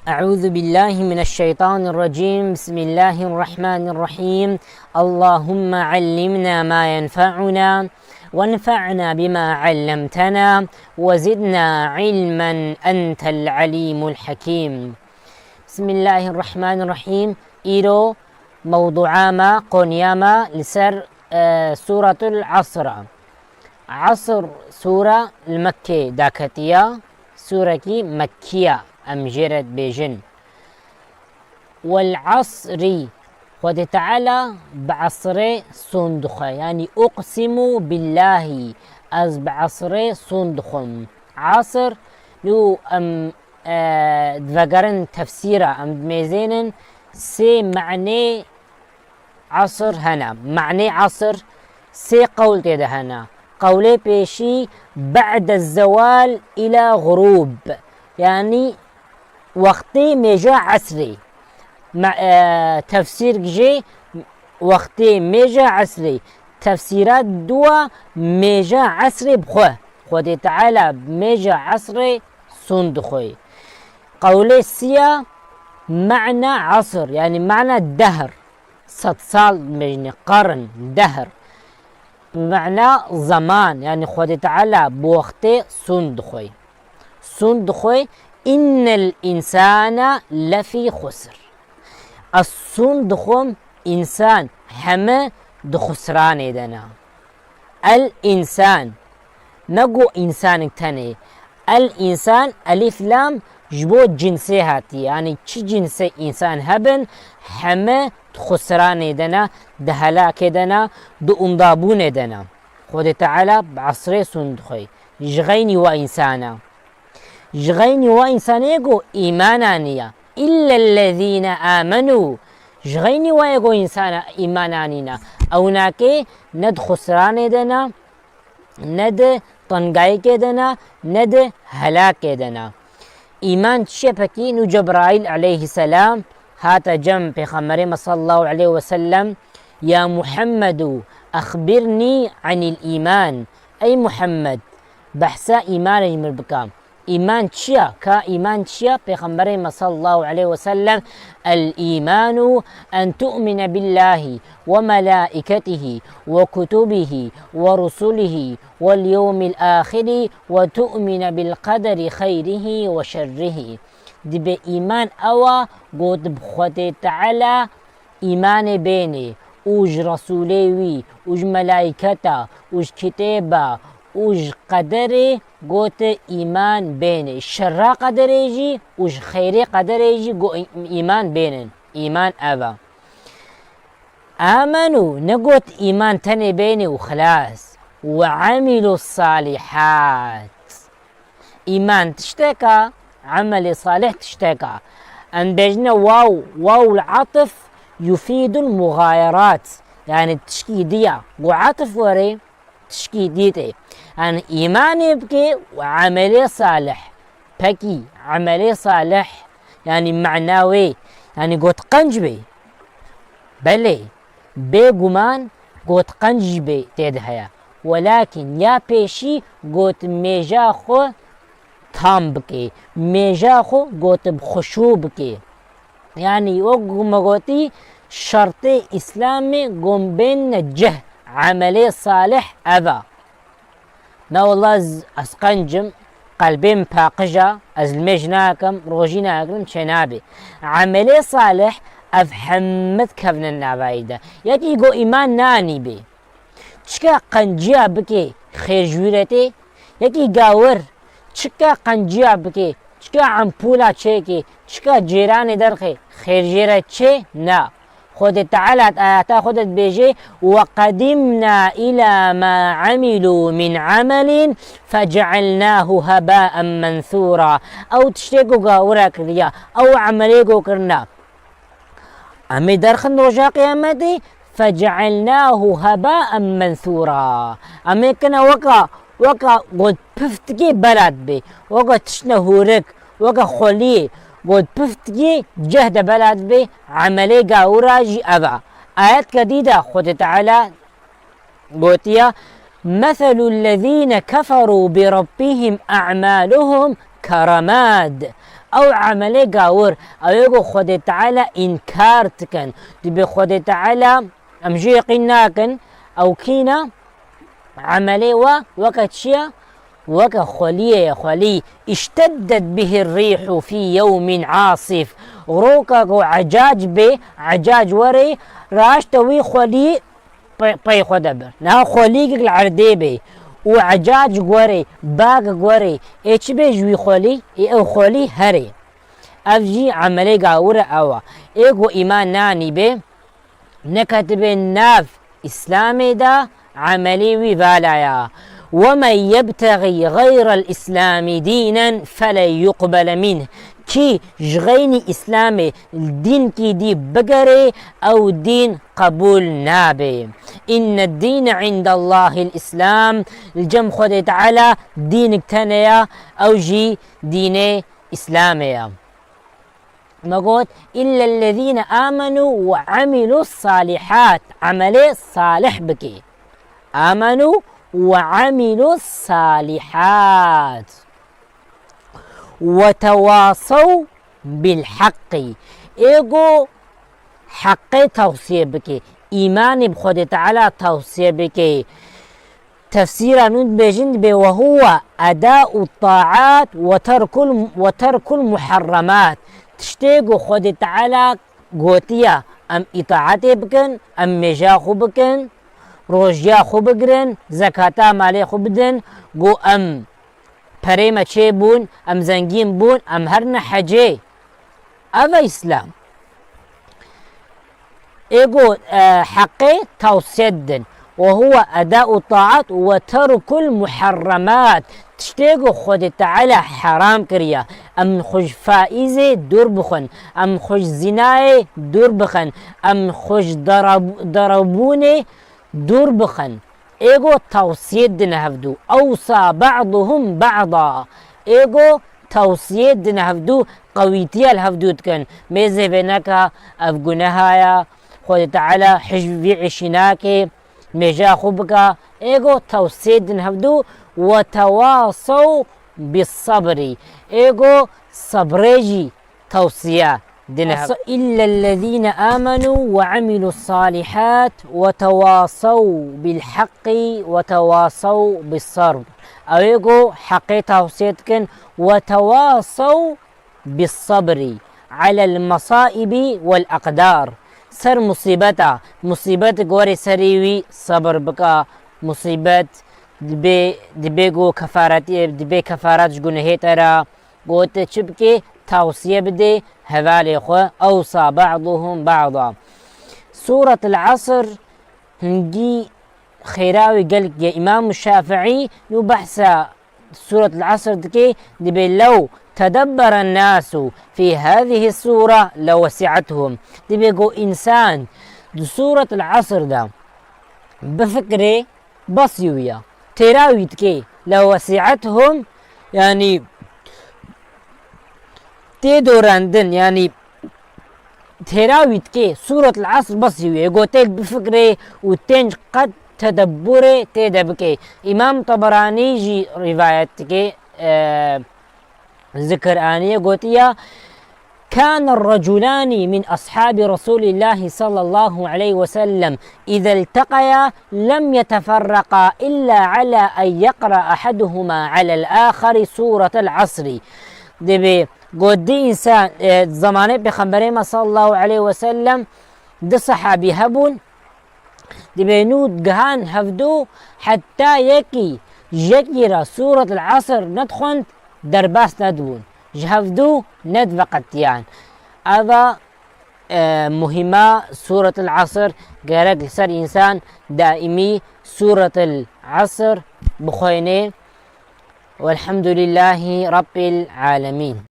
أعوذ بالله من الشيطان الرجيم. بسم الله الرحمن الرحيم. اللهم علمنا ما ينفعنا وانفعنا بما علمتنا وزدنا علما أنت العليم الحكيم. بسم الله الرحمن الرحيم. إيرو موضوع ما قنياما لسر سورة العصر. عصر سورة المكة داكتيا، سورة مكية أمجرت بيجن. والعصر خد تعالى بعصر صندخة، يعني أقسم بالله از بعصر صندخم. عصر لو دفقرن تفسيره ميزينن سي معني عصر هنا، معني عصر سي قول كده هنا. قولي بيشي بعد الزوال إلى غروب، يعني وقتی میجا عصری. تفسیر جی وقتی میجا عصری، تفسیرات دوا میجا عصری بخواه خود تعالى میجا عصری سند خوي. قولي سيا معنى عصر، يعني معنى الدهر، 100 سال مجني قرن دهر، معنى زمان، يعني خود تعالى بوقت سند خوي. سند خوي إن الإنسان لفي خسر. الصندخم إنسان حما دخسران دنا. الإنسان نقو إنسان تاني. الإنسان ألف لام جبو جنسي هاتي، يعني چي جنسي إنسان هبن حما خسران دنا، دهلاك دنا، دو اندابون دنا. خود تعالى بعصر صندخي جغيني وإنسانا، جغيني وإنسانيكو إيمانانيا إلا الذين آمنوا. جغيني ويكو إنسان إيمانانينا أو ناكي ند خسران دنا، ند طنقاي دنا، ند هلاك دنا. إيمان شبكي نو جبرائيل عليه السلام هاتا جنب بخمرين صلى الله عليه وسلم: يا محمد أخبرني عن الإيمان. أي محمد بحثا إيمان المربكام. إيمان تشيا كا إيمان تشيا بيغمبرين صلى الله عليه وسلم: الإيمان أن تؤمن بالله وملائكته وكتبه ورسله واليوم الآخر وتؤمن بالقدر خيره وشره. دي بإيمان أوا قد بخوته تعالى إيمان بيني وج رسولي وج ملائكته وج كتابه وج قدره قوت إيمان بين شر قدريجي وش خير قدريجي قو إيمان بينن. إيمان أبا آمنوا نقوت إيمان تاني بيني وخلاص. وعملوا الصالحات. إيمان تشتكى، عمل صالح تشتكى. أن بيجنا واو العطف يفيد المغايرات، يعني التشكيدية وعطف وري تشكيديتي. يعني إيماني بكي وعملي صالح بكي عملي صالح، يعني معناوي، يعني قوت قنجبي بلي بيقمان قوت قنجبي تدهيا، ولكن يا بيشي قوت ميجاخو تام بكي، ميجاخو قوت بخشو بكي. يعني وقم قوتي شرطي إسلامي قم بين جه عملي صالح أبا. نا والله أسقنجم قلبين باقجة أزلمجناكم روجيناكم شنابي عملي صالح أفهمت كفن النابايدة. يكي يقو إيمان ناني بي چكا قنجيا بكي خير جويرتي، يكي قاور چكا قنجيا بكي چكا عمپولا چيكي چكا جيراني درخي خير جيرت چه نا. خود تعالى آياتا خودت بيجي: وقدمنا إلى ما عملوا من عمل فجعلناه هباء منثورا. أو تشتيكو قاورا كريا أو عمليكو كرنا أمي درخن رجا قيامتي فجعلناه هباء منثورا. أمي كنا وكا قد بفتكي بلد بي، وكا تشنهورك، وكا خولي قد بفتكي جهد بلد بي عملي قاورا جي أبا. آيات كديدة خود تعالى قوتيا: مثل الذين كفروا بربهم أعمالهم كرماد او عمله قاور او يقو خود تعالى انكار تكن دبي خود تعالى امجي يقيناكن او كينا عمله وقت شيا وك خوليه خولي اشتدت به الريح في يوم عاصف روكا عجاج بي عجاج وري راشتوي خولي بي خدبر نا خولي العردي بي وعجاج غوري باغ غوري ايش بي جوي خولي او خولي هري افجي عملي قاورة اوا ايغو ايمان ناني بي نكتب ناف اسلامي دا عملي وبالايا ومن يبتغي غير الإسلام دينا فلن يقبل منه كي جغيني إسلامي الدين كي دي بقري أو دين قبول نابي إن الدين عند الله الإسلام الجم خدت على دينك تنيا أو جي دين إسلامي ما قلت إلا الذين آمنوا وعملوا الصالحات عملي صالح بكي آمنوا وعملوا الصالحات وتواصوا بالحق ايغو حق توصيه بك ايمان بخود تعالى توصيه بك تفسير نود بجند وهو اداء الطاعات وترك المحرمات تشتيغو خود تعالى قوتيا ام اطاعتي بكن ام مجا خو بكن روژیا خو بگرن زکاتا مالی خو بدن گو ام پریمه چه بون ام زنگین بون ام هرن حجه اوه اسلام ايغو حقي توسيدن وهو أداء الطاعات وترك المحرمات تشتيغو خود تعالى حرام كريا ام خوش فائزة دور بخن ام خوش زناي دور بخن ام خوش ضربوني دور بخن ايغو توصيه دنهفدو اوصى بعضهم بعضا ايغو توصيه دنهفدو قويتيا الهفدود كان ميزه بينك افغنهايا خود تعالى حجبي عشناكي ميجا خوبك ايغو توصيه دنهفدو وتواصوا بالصبر ايغو صبريجي توصيه إلا الذين آمنوا وعملوا الصالحات وتواصوا بالحق وتواصوا بالصبر أيقو حقي توصيتكن وتواصوا بالصبر على المصائب والأقدار سر مصيبة غوري سريوي صبر بكا مصيبة دبيغو كفارات جنهي ترى قوت چبكي توصيه بدي هذالي خو اوصى بعضهم بعضا سورة العصر هنجي خيراوي قال يا امام الشافعي يبحث سورة العصر دكي دبي لو تدبر الناس في هذه السورة لوسعتهم دبي جو انسان دو سورة العصر دا بفكري بصيويا تراوي دكي لوسعتهم يعني تدورندن يعني تراويت كي سورة العصر بصيوية قوتيك بفكرة وتنج قد تدبره تدبكي إمام طبراني جي رواية كي ذكر آنية قوتيا كان الرجلان من أصحاب رسول الله صلى الله عليه وسلم إذا التقيا لم يتفرقا إلا على أن يقرأ أحدهما على الآخر سورة العصر دبي قدي إنسان زمانه بخبرين صلى الله عليه وسلم ده صحابي هبون دي بينود قهان هفدو حتى يكي جكيرا سورة العصر ندخن درباس ندون جهفدو ند وقتيان هذا مهمة سورة العصر قالك لسر إنسان دائمي سورة العصر بخوينه والحمد لله رب العالمين.